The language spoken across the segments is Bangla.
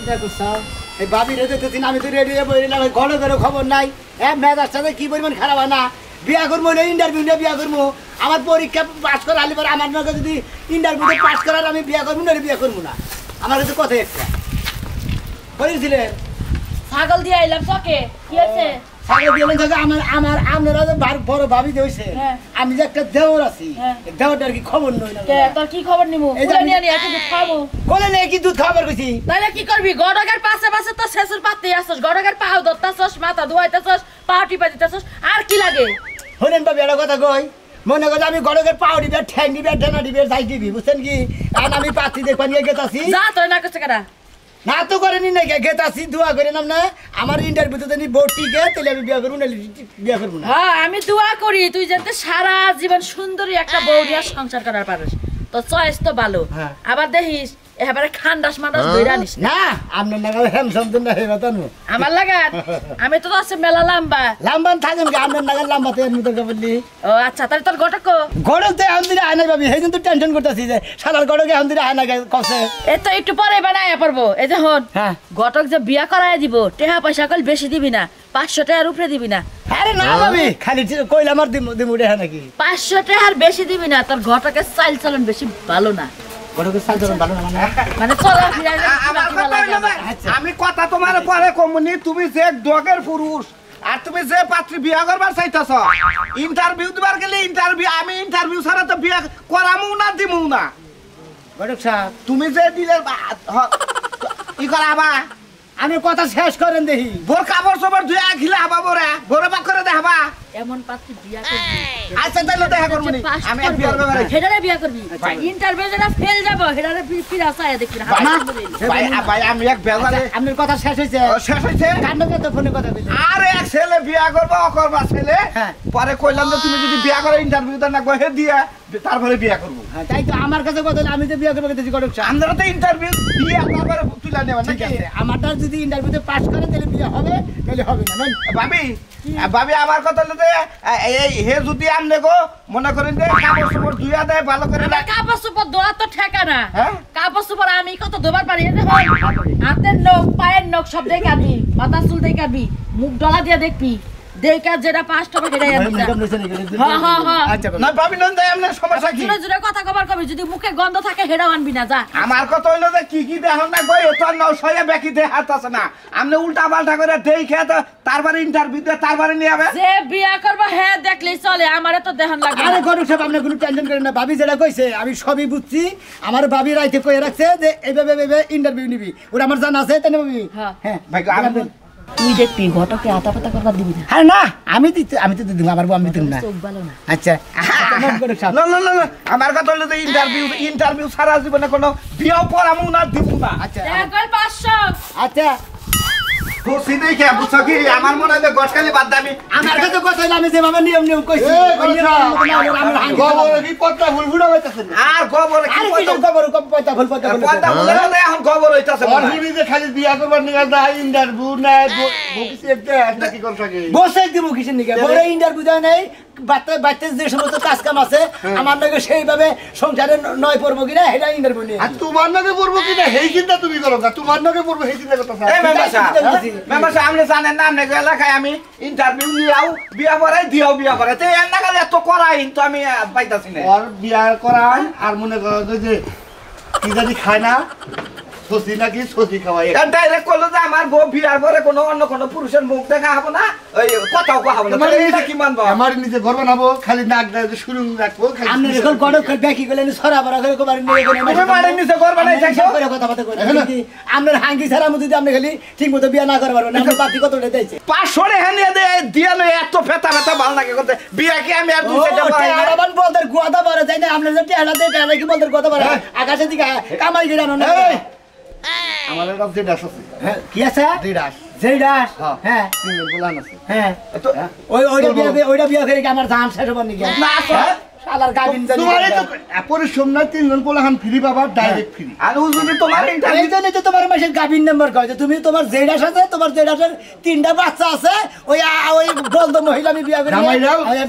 দেখো স্যার এই ভাবি রেজে তো আমি তো রেডি হয়ে বইলাম ঘরে ঘরে খবর নাই মেজাজ সাথে কি পরিমাণ খারাপ হয় না বিয়া করবো না ইন্টারভিউ নিয়ে বিয়া করবো আমার পরীক্ষা পাস করা আলি পরে আমার নগে যদি ইন্টারভিউতে পাস করার আমি বিয়া করবো না বিয়া করবো না আমার কাছে কথা একটা বলেছিলেন ছাগল দিয়ে আইলাম চকে কি আছে ছাগল দিয়ে থাকে আমার আপনারা যে বড় ভাবি হইছে আমি যে একটা দেওর আছি দেওরটার কি খবর নই না তোর কি খবর নিমু কোলে নিয়ে নিয়ে একটু খাবো কোলে নিয়ে কি দুধ খাবার কইছি তাহলে কি করবি গড়গের পাশে পাশে তো শেষের পাতে আসছস গড়গের পাও ধরতাছস মাথা ধুয়াইতাছস পা টিপা দিতাছস আর কি লাগে হলেন বাবু একটা কথা কই মনে করে আমি গড়গের পাও দিবে ঠ্যাং দিবে ডানা দিবে যাই দিবি বুঝছেন কি আর আমি পাতি দেখবা নিয়ে গেতাছি যা তোর না কষ্ট করা না তো করেনি না গেতাছি দোয়া করে নাম না আমার ইন্টারভিউতে যদি ভর্তিকে তাহলে আমি বিয়া করবো না বিয়া করবো না হ্যাঁ আমি দোয়া করি তুই যাতে সারা জীবন সুন্দরী একটা বউ নিয়ে সংসার করার পারিস তো চয়েস তো ভালো আবার দেখিস এবারে খান্ডাস মান্ডাস ধইরা নিস না আপনার নাগাল হ্যামসম তো না হেবা তানু আমার লাগাত আমি তো আছে মেলা লম্বা লম্বা থাকেন কি আপনার নাগাল লম্বা তো এমনি তো বললি ও আচ্ছা তাহলে তোর ঘটক গড়ক তো এখন দিলে আয় না ভাবি সেইদিন তো টেনশন করতেছি যে সালার গড়কে এখন দিলে আয় না কসে এই তো একটু পরে বানায় পারবো এই যে হন ঘটক যে বিয়া করায় দিব টাকা পয়সা কল বেশি দিবি না 500 টাকার উপরে দিবি না আরে না ভাবি খালি কইলা আমার দিমু রে নাকি 500 টাকার বেশি দিবি না তোর ঘটকের চাল চলন বেশি ভালো না আমি কথা তোমার পরে কমনি তুমি যে ডগের পুরুষ আর তুমি যে পাত্রী বিয়া করবার চাইতেছ ইন্টারভিউ দিবার গেলে আমি ইন্টারভিউ ছাড়া তো বিয়া করামু না দিমু না তুমি যে দিলে ই করাবা আমি কথা শেষ করেন দেখি বোর কাপড় সবার ধুয়ে আখিলে হাবা বোরা বোরে পাক করে দেখাবা এমন পাত্রী বিয়া করবি আচ্ছা তাহলে দেখা করব নি আমি এক বিয়ার ব্যাপারে হেডারে বিয়া করবি ইন্টারভিউ যেটা ফেল যাব হেডারে ফিরা চায় দেখবি না ভাই আমি এক বেজালে আপনার কথা শেষ হইছে কান্নকে তো ফোনে কথা কইছে আরে এক ছেলে বিয়া করবা করবা ছেলে পরে কইলাম যে তুমি যদি বিয়া করে ইন্টারভিউ দা না কহে দিয়া তারপরে বিয়া করব তাই তো আমার কাছে কথা আমি তো বিয়া করব কইতেছি গড়ক আমরা তো ইন্টারভিউ দিয়া তারপরে তুলা নেব ঠিক আছে আমারটা যদি ইন্টারভিউতে পাস করে তাহলে বিয়া হবে তাহলে হবে না ভাবি আমার কথা হলো এই হে যদি আমনে গো মনে করেন যে কাপড় চোপড় ধুইয়া দেয় ভালো করে কাপড় চোপড় ধোয়া তো ঠেকা না কাপড় চোপড় আমি কত ধোবার পারি এই দেখো হাতের নখ পায়ের নখ সব দেখাবি মাথা চুল দেখাবি মুখ ডলা দিয়ে দেখবি দেখা যেটা 5 টাকা হেডাই আনবি আচ্ছা না ভাবি নন দেয় আমনে সমস্যা কি জোরে জোরে কথা কবার কবি যদি মুখে গন্ধ থাকে হেডাও আনবি না যা আমার কথা হইলো যে কি দেখো না গো এত নশয়া বেকি দে হাত আছে না আমনে উল্টা পাল্টা করে দেখে তো তারপরে ইন্টারভিউ দে তারপরে নিয়ে যাবে যে বিয়া করব হে দেখলেই চলে আমারে তো দেহন লাগে আরে গরু সাহেব আপনি কোনো টেনশন করেন না ভাবি যেটা কইছে আমি সবই বুঝছি আমার ভাবি রাইতে কই রাখছে যে এইভাবে ইন্টারভিউ নিবি ওরা আমার জানা আছে তাই না ভাবি হ্যাঁ ভাই তুই দেখবি ঘটকে আতা পাতা করবার দিবি না আরে না আমি তো দিব আমার বউ আমি দিম না চোখ ভালো না আচ্ছা না আমার কথা হলো যে ইন্টারভিউ ছাড়া জীবনে কোনো বিয়াও পড়ামু না দিব না আচ্ছা কল 500 আচ্ছা খুশি দেখে বুঝছো কি আমার মনে হয় গটকালি বাদ দামি আমার কাছে কথা হইলো আমি যেভাবে নিয়ম কইছি গোবর কি পত্তা ফুল ফুড়া হইতাছে আর গোবর কি পত্তা ফুল পত্তা ফুলে এখন গোবর হইতাছে আর হুনি যে খালি বিয়া করবার নিগা দা ইন্টারভিউ না বকিছে একটা একটা কি কোন থাকে বসে দিব কিসের নিগা বড় ইন্টারভিউ দেয় নাই বাচ্চা যে সমস্ত কাজ কাম আছে আমার নাকি সেইভাবে সংসারে নয় পড়বো কিনা সেটা ইন্টারভিউ নিয়ে আর তোমার নাকি পড়বো কিনা সেই চিন্তা তুমি করো না তোমার নাকি পড়বো সেই চিন্তা কথা এই মেম্বারশিপ আপনি জানেন না আপনি এলাকায় আমি ইন্টারভিউ নিয়াও বিয়া পড়াই দিয়াও বিয়া পড়াই তো এর নাগালে এত করাই তো আমি পাইতাছি না আর বিয়া করাই আর মনে করো যে কি জানি খায় না সসি নাকি সসি খাওয়াই ডাইরেক্ট করলো যে আমার বউ বিয়ার পরে কোনো অন্য কোনো পুরুষের মুখ দেখা হবো না ওই কথাও কওয়া হবো না এটা কি মানবো আমার নিজে ঘর বানাবো খালি নাক দিয়ে শুরু রাখবো খালি আপনি এখন গড়ক দেখি গেলেন ছড়া বড় করে কোবারে নিয়ে গেলেন তুমি মারের নিচে ঘর বানাই থাকছো করে কথা কই আপনার হাঙ্গি ছাড়া মধ্যে যদি আপনি খালি ঠিকমতো বিয়া না করতে পারবেন আপনি বাকি কতটা দেইছে 500 টাকা নিয়ে দিয়ে এত ফেতা ভালো লাগে করতে বিয়া কি আমি আর 2 টাকা পাই না আবার বলদের গুয়াদা বারে যাই না আপনি যে টেলা দেই টেলা কি বলদের কথা বারে আকাশের দিকে কামাই গিরানো না আমাদের কাছে ডাস আছে হ্যাঁ কি আছে ডাস যেই ডাস হ্যাঁ বলান আছে হ্যাঁ ওইটা বিয়া করে কি আমার ধান শেষ হবার নি না শালার গাবিন জানি তোমারে তো পরিশ্রম না তিনজন পোলাহান ফ্রি বাবা ডাইরেক্ট ফ্রি আর ও যদি তোমার এই জন্য তো তোমার মাসের গাবিন নাম্বার কয় যে তুমি তোমার যেই ডাস আছে তোমার যেই ডাসের 3টা বাচ্চা আছে ওই বলদ মহিলা আমি বিয়া করে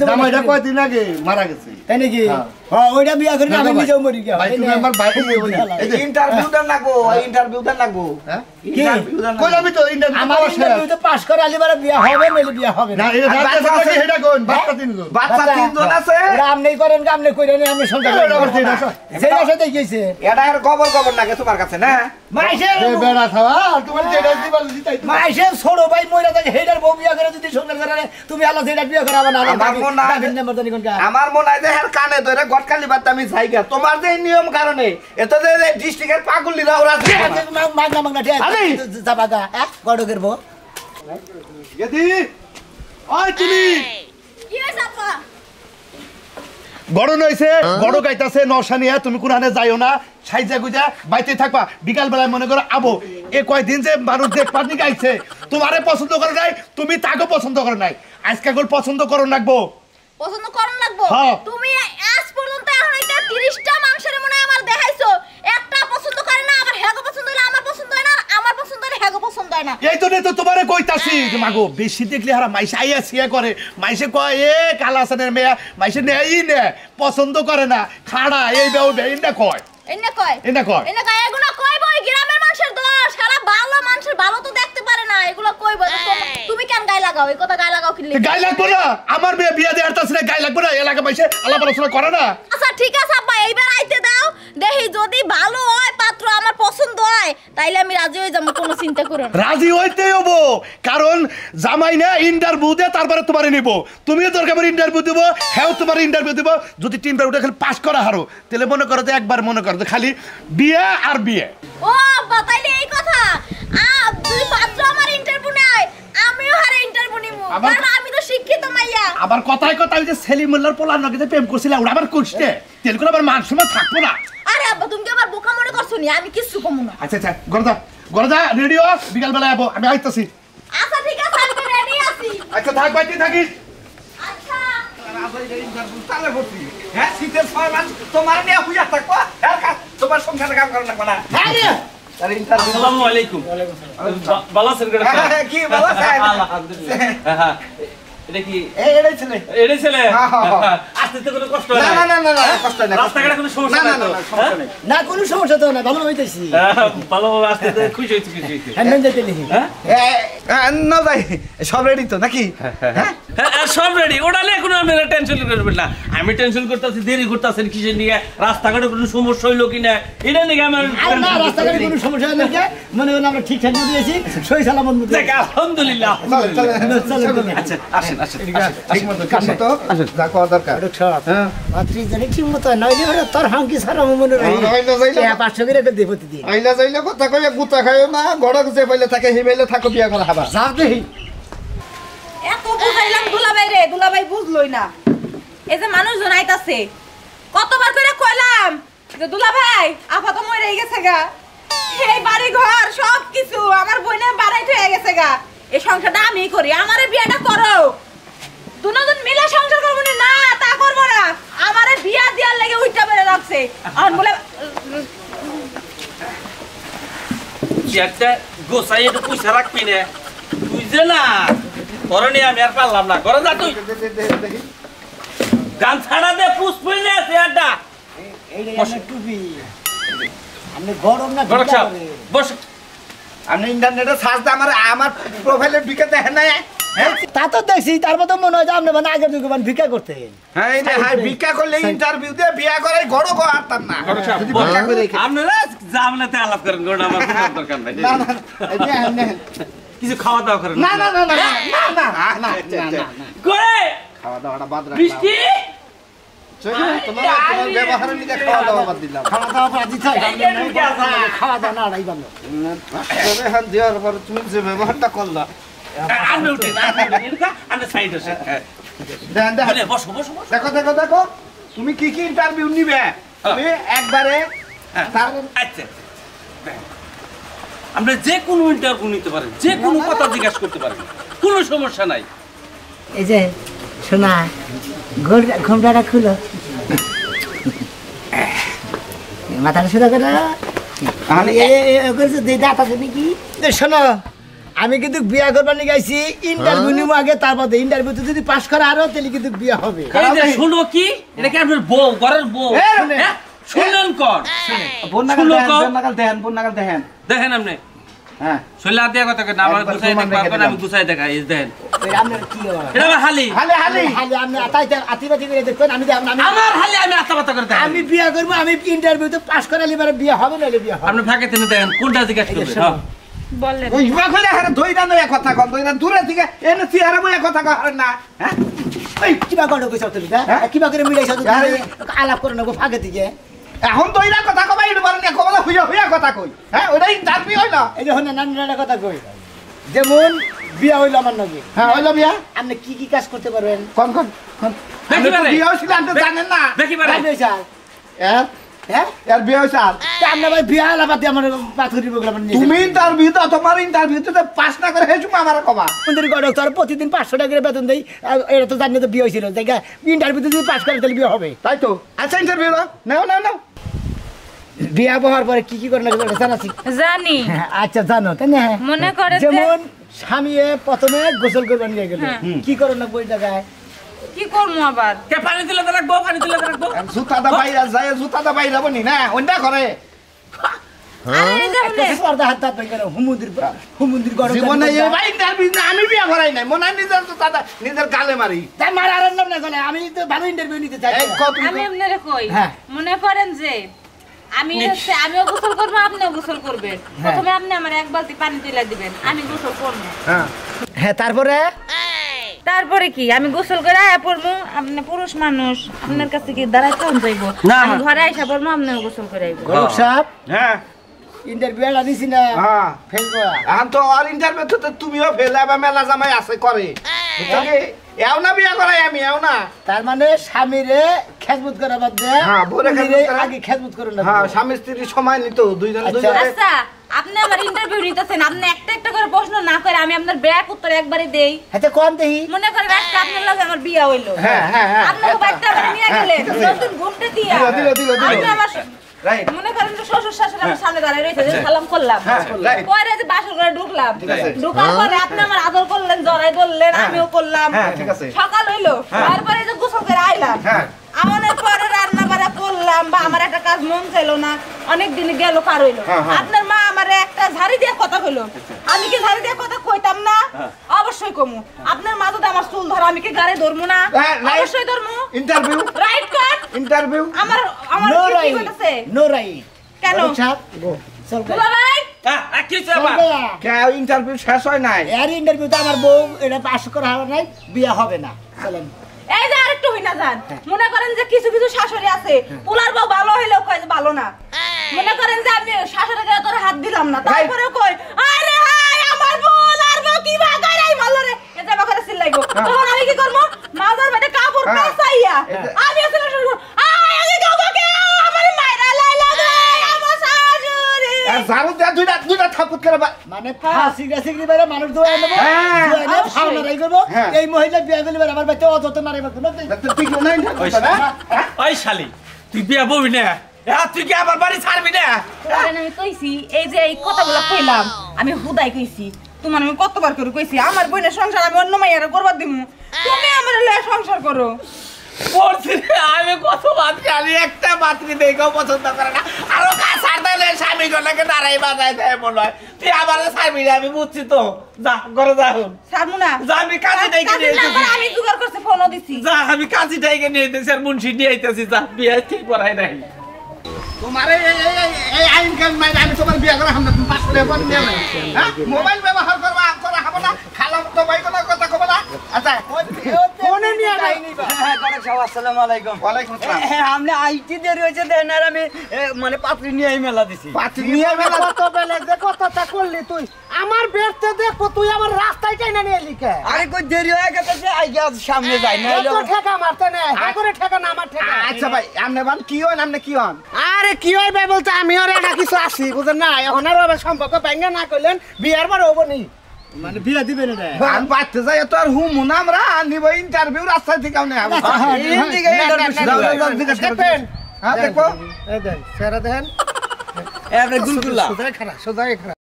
জামাইরা কয়দিন আগে মারা গেছে তাই নাকি ওইটা বিয়া করে আমি নিজেও মরি গিয়া ভাই তুমি আমার ভাই ইন্টারভিউ দেন লাগবো ইন্টারভিউ দেন লাগবো হ্যাঁ ইন্টারভিউ দেন কই আমি তো ইন্টারভিউ আমার ইন্টারভিউতে পাস করে আলিবারে বিয়া হবে মেলে বিয়া হবে না এই রাতে থেকে হেডা কোন বাচ্চা তিনজন বাচ্চা তিনজন আছে আপনি করেন আপনি কইরেন আমি সংসার সেটা সাথে গেছে এটা আর গোবর লাগে তোমার কাছে না মাইসে বেড়া খাওয়া তোমার যেটা দিবাল দিতাই মাইসে ছোট ভাই মইরা থাকে হেডার বউ বিয়া করে যদি সংসার করে তুমি আলাদা সেটা বিয়া করাবে না আমার মনে হয় যে হের কানে ধরে গটকালি বাদ আমি যাইগা তোমার যে নিয়ম কারণে এত যে ডিস্ট্রিক্টের পাগলিরা ওরা মাগনা মাগনা ঠিক আছে যাবাগা গড়কের বউ গেদি ওই তুমি কি হইছে আপা গড় নইছে গড় গাইতাছে নরসানিয়া তুমি কোনখানে যাইও না সাইজা গুজা বাইতে থাকবা বিকাল বেলায় মনে করো আবো এ কয়দিন যে মানুষ দেখবার নি গাইছে তোমারে পছন্দ করে নাই তুমি তাকে পছন্দ করে নাই আজকে গোল পছন্দ করো রাখবো পছন্দ করন লাগবো হ্যাঁ। তুমি আজ পর্যন্ত এখন এটা 30টা মাংসের মনে হয় আমার দেখাইছো একটা পছন্দ করে না আবার হেগো পছন্দ হইলে আমার পছন্দ হয় না আমার পছন্দ হইলে হেগো পছন্দ হয় না এই তো তো তোমারে কইতাছি যে মাগো বেশি দেখলে হারা মাইসে আইয়া সিয়া করে মাইসে কয় এ কালাসানের মেয়া মাইসে নেই নে পছন্দ করে না খাড়া এই বেও বেইনা কয় এনে কয় এগুলো কইবো এই গ্রামের মানুষের দোষ সারা ভালো মানুষের ভালো তো দেখতে পারে না এগুলো কইবো তুমি কেন গায় লাগাও এই কথা গায় লাগাও কি লিখে গায় লাগবো না আমার মেয়ে বিয়া দিয়ে আসতেছে না গায় লাগবো না এলাকা মাইসে আলাপ আলোচনা করে না আচ্ছা ঠিক আছে আব্বা এইবার আইতে দাও দেখি যদি ভালো হয় পাত্র আমার পছন্দ হয় তাইলে আমি রাজি হয়ে যাবো কোনো চিন্তা করো না রাজি হইতেই হবো কারণ জামাই না ইন্টারভিউ দে তারপরে তোমারে নিব তুমিও দরকার ইন্টারভিউ দিব হ্যাঁ তোমার ইন্টারভিউ দিব যদি ইন্টারভিউটা খালি পাস করা হারো তাহলে মনে করো যে একবার মনে করো যে খালি বিয়ে আর বিয়ে ও আব্বা তাইলে এই কথা দুই পাত্র আমার ইন্টারভিউ নেয় আমিও হারে ইন্টারভিউ নিমু কারণ আমি তো শিক্ষিত মাইয়া আবার কথায় কথায় যে সেলিমুল্লাহর পোলার নগে যে প্রেম করছিল ওরা আবার কুছতে তেল করে আবার মান সম্মান থাকবো না আরে আব্বা তুমি কি আবার বোকা মনে করছো নি আমি কিছু কমু না আচ্ছা আচ্ছা গরদা রেডিও বিকাল বেলা যাবো আমি আইতাছি আচ্ছা ঠিক আছে আমি রেডি আছি আচ্ছা থাক বাইতে থাকিস আচ্ছা হ্যাঁ শীতের 6 মাস তোমার নিয়ে হুইয়া থাকবো তোমার সংসারে কাম করা লাগবে না আসসালামু আলাইকুম ভালো আছেন কি ভালো আছেন আলহামদুলিল্লাহ এটা কি এটাই ছেলে এটা ছেলে আসতে তো কোনো কষ্ট হয় না কষ্ট নাই রাস্তাঘাটে কোনো সমস্যা নাই সমস্যা নাই না কোনো সমস্যা তো না ভালো হইতেছি ভালো আসতে তো খুশি হইছি হ্যাঁ যেতে লিখি না ভাই সব রেডি তো নাকি হ্যাঁ সব রেডি ওটা নিয়ে কোনো আপনারা টেনশন করবেন না আমি টেনশন করতেছি দেরি করতেছেন কিসের নিয়ে রাস্তাঘাটে কোনো সমস্যা হইলো কিনা এটা নিয়ে আমার না রাস্তাঘাটে কোনো সমস্যা নেই মনে হয় আমরা ঠিকঠাক দিয়েছি সই সালামত মতো আলহামদুলিল্লাহ আচ্ছা আসেন ঠিক মতো যা করা দরকার ঠিক মতো নইলে তোর হাঙ্কি সারা মনে রহি 500 করে দে প্রতিদিন আইলা যাইলা কথা কইয়া গুতা খাইও না গড়ক যে পাইলে থাকে হি পাইলে থাকো বিয়া করা হাবা যাও দেখি এত বুঝাইলাম দুলাভাই রে দুলাভাই বুঝলই না এই যে মানুষজন আইতাছে কতবার করে কইলাম যে দুলাভাই আফা তো মরে গেছে গা এই বাড়ি ঘর সব কিছু আমার বইনে বাড়াই হয়ে গেছে গা এই সংসারটা আমি করি আমারে বিয়াটা করো দুজন মিলে সংসার করব না তা করব না আমারে বিয়া দেওয়ার লাগে উইটা বেরে রাখছে আর বলে একটা গোসাই একটু পয়সা রাখবি না বুঝছে না করণে আমি আর পারলাম না করে যা তুই গান ছাড়া দে পুষ্পুল না চেয়ারটা টুপি আমি গরম না বস আমি ইন্টারনেটে সার্চ দে আমার প্রোফাইলে ঢুকে দেখেন না তা তো দেখছি তার মতো মনে হয় যে আপনি মানে আগের যুগে মানে ভিক্ষা করতেন হ্যাঁ এই যে হাই ভিক্ষা করলে ইন্টারভিউ দিয়ে বিয়া করে গড়ক আরতাম না যদি ভিক্ষা করে আপনারা জামলাতে আলাপ করেন গোটা আমার কোনো দরকার নাই কিছু খাওয়া দাওয়া করেন না করে খাওয়া দাওয়াটা বাদ রাখ বৃষ্টি তোমার ব্যবহারের নিয়ে খাওয়া দাওয়া বাদ দিলাম খাওয়া দাওয়া বাজি চাই খাওয়া দাওয়া না নাই ভালো তবে হ্যাঁ দেওয়ার পর তুমি যে ব্যবহারটা করলা আমি উঠে আমি সাইড আছে বসো দেখো তুমি কি ইন্টারভিউ নিবে তুমি একবারে আচ্ছা আমরা যে কোনো ইন্টারভিউ নিতে পারেন যে কোনো কথা জিজ্ঞাসা করতে পারেন কোনো সমস্যা নাই এই যে শোনা ঘুমটাটা খুলো মাথাটা সোজা করে দাঁত আছে নাকি শোনো আমি কিন্তু বিয়া করবার নিয়ে গেছি ইন্টারভিউ নিব আগে, তারপরে ইন্টারভিউতে যদি পাস করে আরো তাহলে কিন্তু বিয়া হবে। এই যে শুনো কি এটা কি আপনার বউ ঘরের বউ হ্যাঁ শুনুন কর বন্যাকাল দেখেন দেখেন আপনি হ্যাঁ শৈলা দিয়ে কথা কেন আমার গুছাই দেখবা আমি গুছাই দেখা এই দেখেন এই আপনার কি হবে? এটা আমার হালি হালে হালে খালি আপনি আতিবাতি করে দেখবেন, আমি আমার হালি আমি আত্মবাতা করে দেখেন আমি বিয়া করবো, আমি ইন্টারভিউতে পাস করালে এবারে বিয়া হবে না বিয়া হবে। আপনি ফাঁকে তিনি দেখেন কোনটা জিজ্ঞেস করবেন হ্যাঁ বললেন ওই ইবা কইলে হারে দইরা নয় কথা কন দইরা দূরে থেকে এনে চেহারা বইয়া কথা কন না হ্যাঁ এই কিবা গড় কইছ তুমি হ্যাঁ কিবা করে মিলাইছ তুমি আলাপ করে নেবো ফাঁকে থেকে। এখন দইরা কথা কবাই ইনু পারেন না কবলা হইয়া হইয়া কথা কই হ্যাঁ ওইটাই ইন্টারভিউ হইল এই যে হনে নানা কথা কই, যেমন বিয়া হইলো আমার নাকি, হ্যাঁ হইল বিয়া আপনি কি কি কাজ করতে পারবেন? কোন কোন কোন দেখি পারে বিয়া হইছিল আপনি জানেন না দেখি পারে জানেন স্যার? হ্যাঁ হ্যাঁ এর বিয়া হইছে আর আপনি ভাই বিয়া আলাপাতে আমার পাথরি বগলা মানে তুমি ইন্টারভিউতে তোমার ইন্টারভিউতে পাস না করে হেজুম আমার কবা মন্দির ডক্টর প্রতিদিন 500 টাকা করে বেতন দেই, এটা তো জানি তো বিয়ে হয়েছিল, দেখা ইন্টারভিউতে যদি পাস করে তাহলে বিয়ে হবে। তাই তো আচ্ছা ইন্টারভিউ নাও নাও নাও বিয়া হওয়ার পরে কি কি করে লাগবে জানাছি? জানি আচ্ছা জানো তাই না? মনে করে যে- যেমন স্বামী প্রথমে গোসল করবার নিয়ে গেল, কি করে না বই জায়গায় কি করবো আবার কে পানি দিলে তো রাখবো পানি দিলে তো রাখবো জুতাটা বাইরা যায় জুতাটা বাইরা বনি না ওইটা করে আরে এই যে একটা শুনে, পর্দা হাত হাত ভেঙে হুমুন্দির গরম জীবনে এই ভাই ইন্টারভিউ না আমি বিয়া করাই নাই মনে হয় নিজের জুতাটা নিজের গালে মারি তাই মার আর নাম না গলে, আমি তো ভালো ইন্টারভিউ নিতে চাই। এই কত আমি আপনারে কই হ্যাঁ। মনে করেন যে আমিও গোসল করবো আপনিও গোসল করবেন, প্রথমে আপনি আমার এক বালতি পানি তুলে দিবেন, আমি গোসল করবো। হ্যাঁ হ্যাঁ তারপরে তারপরে কি আমি গোসল করে আয়া পড়বো, আপনি পুরুষ মানুষ আপনার কাছে কি দাঁড়ায় খাওয়ান যাইবো, না। আমি ঘরে আইসা পড়বো আপনিও গোসল করে আইবো। গরম সাহেব হ্যাঁ ইন্টারভিউ এলা দিছি না হ্যাঁ ফেল করা। এখন তো আর ইন্টারভিউ তো তুমিও ফেলে বা মেলা জামাই আছে করে বুঝলি এও না বিয়া করাই আমি এও না তার মানে স্বামীরে খেজমত করা বাদ দে, হ্যাঁ, বউরে খেজমত করা। আগে খেজমত করুন না। হ্যাঁ স্বামী স্ত্রী সময় নিত দুইজন আচ্ছা। দুইজনে আচ্ছা আপনি আমার ইন্টারভিউ নিতেছেন, আপনি একটা একটা করে প্রশ্ন না করে আমি আপনার ব্যাক উত্তর একবারে দেই। হাতে কোন দেহি মনে করেন আজকে আপনার লগে আমার বিয়া হইলো, হ্যাঁ হ্যাঁ হ্যাঁ আপনাকে বাড়িতে আমার নিয়ে গেলেন ঠিক আছে। নতুন ঘুমটা দিয়া দিল, দিল, দিল। আপনি আমার রাইট মনে করেন যে শ্বশুর শাশুড়ি আমার সামনে দাঁড়ায় রয়েছে, যে সালাম করলাম, হ্যাঁ, right. পরে যে বাসর ঘরে ঢুকলাম, আছে। ঢুকার পরে আপনি আমার আদর করলেন, জড়াই ধরলেন, হ্যাঁ। আমিও করলাম, হ্যাঁ, ঠিক আছে। সকাল হইলো, তারপরে যে গোসল করে আইলাম, হ্যাঁ। আমাদের পরে রান্না বাড়া করলাম বা আমার একটা কাজ মন চাইলো না, অনেক দিন গেল পার হইলো, হ্যাঁ, হ্যাঁ। আপনার মা আমারে একটা ঝাড়ি দিয়ে কথা কইলো, আমি কি ঝাড়ি দিয়ে কথা কইতাম না? অবশ্যই কমু। আপনার মা যদি আমার চুল ধরে আমি কি গাড়ি ধরবো না? হ্যাঁ, right. অবশ্যই ধরবো। ইন্টারভিউ রাইট কর। ইন্টারভিউ আমার আমার নো কি রাইট কইতাছে? নো রাইট কেন? গরম সাহেব গো চল দুলা ভাই কি হচ্ছে আবার কে ইন্টারভিউ শেষ হয় নাই এর ইন্টারভিউতে আমার বউ এটা পাস করা হবে নাই, বিয়ে হবে না। চলেন এই যে আরেকটু হই না যান, মনে করেন যে কিছু কিছু শাশুড়ি আছে পোলার বউ ভালো হইলেও কয় যে ভালো না, মনে করেন যে আমি শাশুড়িকে তোর হাত দিলাম না, তারপরে কই আরে হাই আমার পোলার বউ কি বাগারাই ভালো রে, এটা বাগারে সিলাইবো, তখন আমি কি করব? মাজার মধ্যে কাপড় পেছাইয়া আমি আসলে শুরু করব, আয় আগে গাও গাকে আমার মাইরা লাইলা রে আমার শাশুড়ি। আর ঝাড়ু দেয়া দুইটা থাপুত করে মানে ফাঁসি গেছে কি বাইরে মানুষ দোয়া নেবো, হ্যাঁ, দোয়া নিয়ে অবশ্যই। ফাও লড়াই করবো, হ্যাঁ। এই মহিলা বিয়ে করলে এবার আমার বাচ্চা অযত নারী বাচ্চা না ঠিক না ইন্টারভিউ না ওই শালি তুই বিয়া বউবি না তুই কি আমার বাড়ি ছাড়বি না কারণ আমি কইছি এই যে এই কথাগুলো কইলাম আমি হুদাই কইছি, তোমার আমি কতবার করে কইছি আমার বোনের সংসার আমি অন্য মাইয়ারে করবার দিমু, তুমি আমার লয়ে সংসার করো। পড়ছি রে, আমি কত বাদ খালি একটা বাতরি দেখেও পছন্দ করে না আরো কাছার দিলে স্বামী জনকে দাঁড়াই বাজায় দেয় মনে হয় তুই আমার ছাড়বি না আমি বুঝছি তো যা ঘরে যা এখন ছাড়মু না, যা আমি কাজে ডাইকে নিয়ে কাজের নাম্বার আমি জোগাড় করতে ফোনও দিছি। যা আমি কাজে ডাইকে নিয়ে এসেছি আর মুন্সি নিয়ে আইতেছি যা বিয়ে ঠিক পড়াই নাই তোমার এই আইন কাম নাই আমি তোমার বিয়া করে আমরা পাস করে বল নিয়ে নাই হ্যাঁ মোবাইল ব্যবহার করবা করা হবে না খালা তো ভাই কোনো কথা কবে না আচ্ছা ফোনে নিয়ে নাই হ্যাঁ গণেশ সাহেব, আসসালামু আলাইকুম। ওয়ালাইকুম আসসালাম হ্যাঁ আমরা আইটি দেরি হয়েছে দেন আর আমি মানে পাত্রী নিয়ে মেলা দিছি। পাত্রী নিয়ে মেলা কত বেলা যে কথাটা করলি তুই আমার বেরতে দেখো, তুই আমার রাস্তায় চাইনা নিয়ে লিখে আরে কই দেরি হয়ে গেছে আইয়া সামনে যাই না কত ঠেকা মারতে না, হ্যাঁ করে ঠেকা না আমার ঠেকা। আচ্ছা ভাই আপনি বান কি হন আপনি কি হন আরে কি হয় ভাই বলতে আমি ওর এটা কিছু আসি বুঝেন না, এখন আর ওর সম্পর্ক ভেঙে না করলেন বিয়ার পর হবো নি, মানে বিয়া দিবেন এটা। আমি বাড়তে যাই তো আর হুম না আমরা নিব ইন্টারভিউ রাস্তা থেকে আমি দেখবেন হ্যাঁ দেখো এই দেন সেরা দেন গুলগুলা সোজা খারাপ সোজা খারাপ